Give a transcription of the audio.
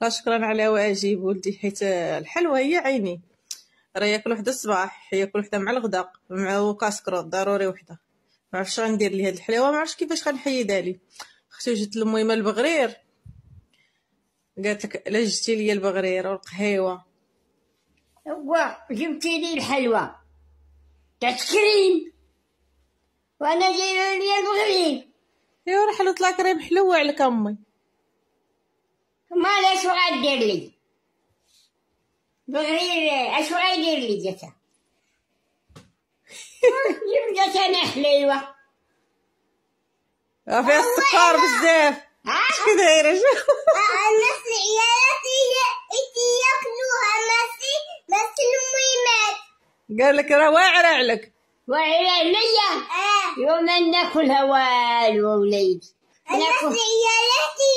لا شكرا على واجب ولدي، حيت الحلوى هي عيني. راه ياكل وحده الصباح، ياكل وحده مع الغدا مع كاسكروط، ضروري وحده. ما عرفتش غندير ليه هاد الحلاوه، ما عرفتش كيفاش غنحيدها ليه. اختي جات لميمه البغرير قالت لك الا جبتي لي البغرير والقهيوه. هو جبتي لي الحلوى تاع كريم وانا جايبه لي البغرير. ايوا راه حلوت لا كريم حلوه عليك امي. مال اش غدير لي بغرير؟ اش غيدير لي جاتا؟ جبت انا حليوه فيها السكر بزاف. اش كدايره؟ الناس عيالاتي ياكلوها ماشي الميمات. قال لك راه واعره عليك. واعره عليا؟ يوم ناكلها والو وليدي. الناس عيالاتي